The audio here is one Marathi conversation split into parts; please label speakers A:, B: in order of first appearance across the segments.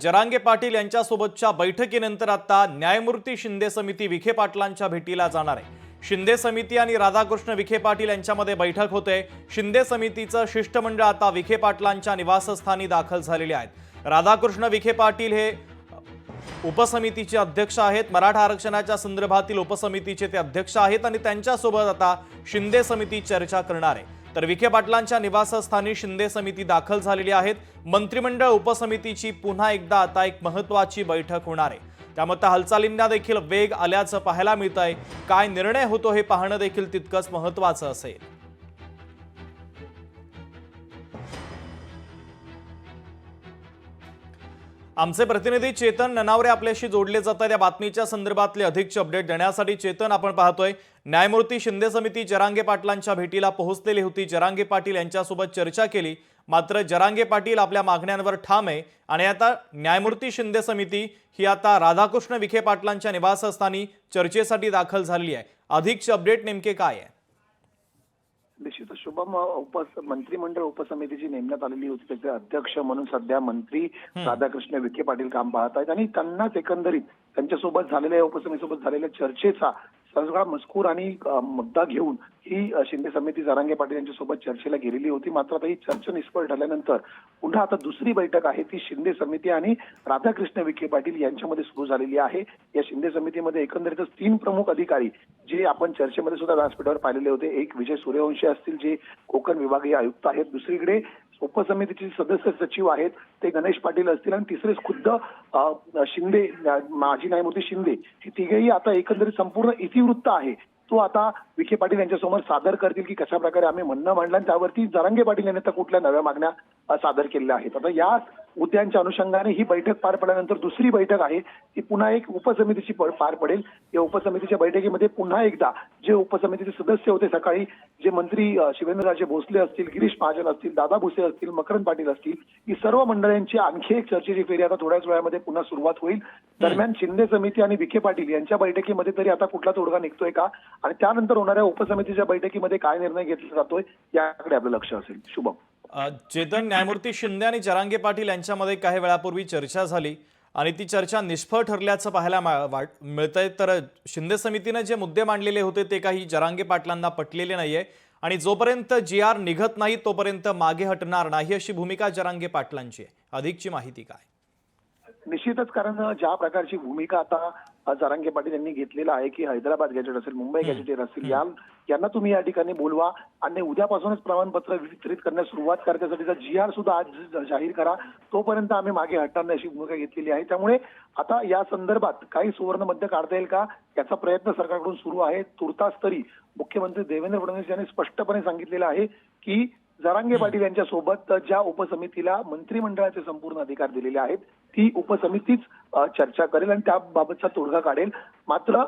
A: जरांगे पाटील यांच्यासोबतच्या बैठकीनंतर आता न्यायमूर्ती शिंदे समिती विखे पाटलांच्या भेटीला जाणार आहे। शिंदे समिती आणि राधाकृष्ण विखे पाटील यांच्यामध्ये बैठक होते। शिंदे समितीचं शिष्टमंडळ आता विखे पाटलांच्या निवासस्थानी दाखल झालेले आहेत। राधाकृष्ण विखे पाटील हे उपसमितीचे अध्यक्ष आहेत। मराठा आरक्षणाच्या संदर्भातील उपसमितीचे ते अध्यक्ष आहेत आणि त्यांच्यासोबत आता शिंदे समिती चर्चा करणार आहे। तर विखे पाटलांच्या निवासस्थानी शिंदे समिती दाखल झालेली आहेत। मंत्रिमंडळ उपसमितीची पुन्हा एकदा आता एक महत्त्वाची बैठक होणार आहे। त्यामुळे हालचालींना देखील वेग आल्याचं पाहायला मिळतंय। काय निर्णय होतो हे पाहणं देखील तितकंच महत्त्वाचं असेल। आमचे प्रतिनिधी चेतन ननावरे आपल्याशी जोडले जातात या बातमीच्या संदर्भातले अधिकचे अपडेट देण्यासाठी। चेतन, आपण पाहतोय न्यायमूर्ती शिंदे समिती जरांगे पाटलांच्या भेटीला पोहोचलेली होती। जरांगे पाटील यांच्यासोबत चर्चा केली, मात्र जरांगे पाटील आपल्या मागण्यांवर ठाम आहे आणि आता न्यायमूर्ती शिंदे समिती ही आता राधाकृष्ण विखे पाटलांच्या निवासस्थानी चर्चेसाठी दाखल झालेली आहे। अधिकचे अपडेट नेमके काय आहे?
B: निश्चित शुभम, मंत्रिमंडळ उपसमितीची नेमण्यात आलेली होती। त्याचे अध्यक्ष म्हणून सध्या मंत्री राधाकृष्ण विखे पाटील काम पाहत आहेत आणि त्यांनाच एकंदरीत त्यांच्यासोबत झालेल्या उपसमितीसोबत झालेल्या चर्चेचा सगळा मजकूर आणि मुद्दा घेऊन ही शिंदे समिती जरांगे पाटील यांच्यासोबत चर्चेला गेलेली होती। मात्र आता ही चर्चा निष्फळ ठरल्यानंतर पुन्हा आता दुसरी बैठक आहे ती शिंदे समिती आणि राधाकृष्ण विखे पाटील यांच्यामध्ये सुरू झालेली आहे। या शिंदे समितीमध्ये एकंदरीतच 3 प्रमुख अधिकारी जे आपण चर्चेमध्ये सुद्धा व्यासपीठावर पाहिलेले होते। एक विजय सूर्यवंशी असतील जे कोकण विभागीय आयुक्त आहेत, दुसरीकडे उपसमितीचे सदस्य सचिव आहेत ते गणेश पाटील असतील आणि तिसरे खुद्द शिंदे, माजी न्यायमूर्ती शिंदे, हे तिघेही आता एकंदरीत संपूर्ण इतिवृत्त आहे तो आता विखे पाटील यांच्यासमोर सादर करतील की कशा प्रकारे आम्ही म्हणणं मांडलं आणि त्यावरती जरांगे पाटील यांनी आता कुठल्या नव्या मागण्या सादर केलेल्या आहेत। आता या मुद्द्यांच्या अनुषंगाने ही बैठक पार पडल्यानंतर दुसरी बैठक आहे ती पुन्हा एक उपसमितीची पार पडेल। या उपसमितीच्या बैठकीमध्ये पुन्हा एकदा जे उपसमितीचे सदस्य होते सकाळी, जे मंत्री शिवेंद्रराजे भोसले असतील, गिरीश महाजन असतील, दादा भुसे असतील, मकरंद पाटील असतील, ही सर्व मंडळींची आणखी एक चर्चेची फेरी आता थोड्याच वेळामध्ये पुन्हा सुरुवात होईल। दरम्यान शिंदे समिती आणि विखे पाटील यांच्या बैठकीमध्ये तरी आता कुठला तोडगा निघतोय का आणि त्यानंतर होणाऱ्या उपसमितीच्या बैठकीमध्ये काय निर्णय घेतला जातोय याकडे आपलं लक्ष असेल। शुभम।
A: चेतन, न्यायमूर्ती शिंदे आणि जरांगे पाटील यांच्यामध्ये काही वेळापूर्वी चर्चा झाली आणि ती चर्चा निष्फळ ठरल्याचं पाहायला मिळतंय। तर शिंदे समितीने जे मुद्दे मांडलेले होते ते काही जरांगे पाटलांना पटलेले नाहीये आणि जोपर्यंत GR निघत नाही तोपर्यंत मागे हटणार नाही अशी भूमिका जरांगे पाटलांची आहे। अधिकची माहिती काय?
B: निश्चितच, कारण ज्या प्रकारची भूमिका आता जरांगे पाटील यांनी घेतलेला आहे की हैदराबाद गॅजेट असेल, मुंबई गॅजेट असेल, यांना तुम्ही या ठिकाणी बोलवा आणि उद्यापासूनच प्रमाणपत्र वितरित करण्यास सुरुवात करण्यासाठीचा GR सुद्धा आज जाहीर करा, तोपर्यंत आम्ही मागे हटणार नाही अशी भूमिका घेतलेली आहे। त्यामुळे आता या संदर्भात काही सुवर्ण मध्य काढता येईल का याचा प्रयत्न सरकारकडून सुरू आहे। तुर्तास तरी मुख्यमंत्री देवेंद्र फडणवीस यांनी स्पष्टपणे सांगितलेलं आहे की जरांगे पाटील यांच्यासोबत ज्या उपसमितीला मंत्रिमंडळाचे संपूर्ण अधिकार दिलेले आहेत ती उपसमितीच चर्चा करेल आणि त्याबाबतचा तोडगा काढेल। मात्र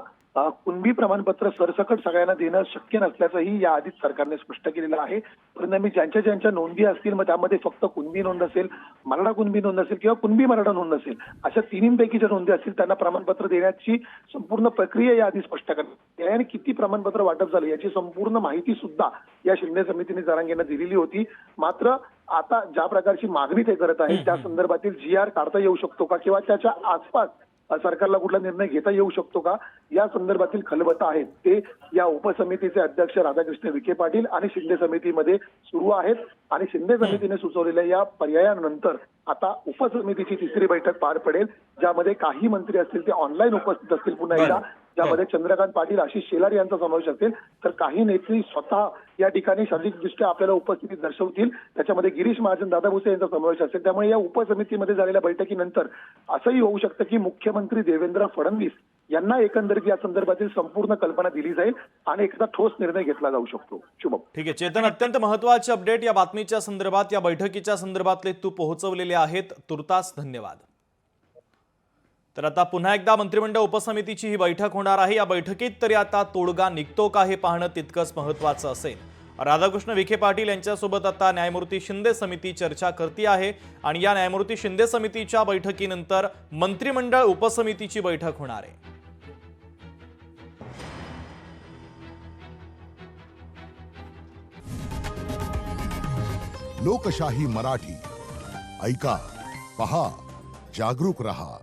B: कुणबी प्रमाणपत्र सरसकट सगळ्यांना देणं शक्य नसल्याचंही या आधीच सरकारने स्पष्ट केलेलं आहे। परिणामी ज्यांच्या नोंदी असतील मग त्यामध्ये फक्त कुणबी नोंद असेल, मराठा कुणबी नोंद असेल किंवा कुणबी मराठा नोंद असेल, अशा तिन्हींपैकी ज्या नोंदी असतील त्यांना प्रमाणपत्र देण्याची संपूर्ण प्रक्रिया या आधी स्पष्ट करण्यात आली आणि किती प्रमाणपत्र वाटप झालं याची संपूर्ण माहिती सुद्धा या शिंदे समितीने जरांगेंना दिलेली होती। मात्र आता ज्या प्रकारची मागणी ते करत आहेत त्या संदर्भातील GR काढता येऊ शकतो का किंवा त्याच्या आसपास सरकारला कुठला निर्णय घेता येऊ शकतो का या संदर्भातील खलबतं आहेत ते या उपसमितीचे अध्यक्ष राधाकृष्ण विखे पाटील आणि शिंदे समितीमध्ये सुरू आहेत आणि शिंदे समितीने सुचवलेल्या या पर्यायानंतर आता उपसमितीची तिसरी बैठक पार पडेल ज्यामध्ये काही मंत्री असतील ते ऑनलाईन उपस्थित असतील पुन्हा एकदा, ज्यामध्ये चंद्रकांत पाटील, आशिष शेलार यांचा समावेश असेल, तर काही नेते स्वतः या ठिकाणी शारीरिकदृष्ट्या आपल्याला उपस्थिती दर्शवतील, त्याच्यामध्ये गिरीश महाजन, दादा भुसे यांचा समावेश असेल। त्यामुळे या उपसमितीमध्ये झालेल्या बैठकीनंतर असंही होऊ शकतं की मुख्यमंत्री देवेंद्र फडणवीस यांना एकंदरीत या संदर्भातील संपूर्ण कल्पना दिली जाईल आणि एखादा ठोस निर्णय घेतला जाऊ शकतो। शुभम।
A: ठीक आहे चेतन, अत्यंत महत्त्वाचे अपडेट या बातमीच्या संदर्भात, या बैठकीच्या संदर्भातले तू पोहोचवलेले आहेत, तुर्तास धन्यवाद। तर आता पुन्हा एकदा मंत्रिमंडळ उपसमितीची ही बैठक होणार आहे। या बैठकीत तरी आता तोडगा निघतो का हे पाहणं तितकंच महत्त्वाचं असेल। राधाकृष्ण विखे पाटील यांच्यासोबत आता न्यायमूर्ती शिंदे समिती चर्चा करते आहे आणि या न्यायमूर्ती शिंदे समितीच्या बैठकीनंतर मंत्रिमंडळ उपसमितीची बैठक होणार आहे।
C: लोकशाही मराठी ऐका, पहा, जागरूक रहा.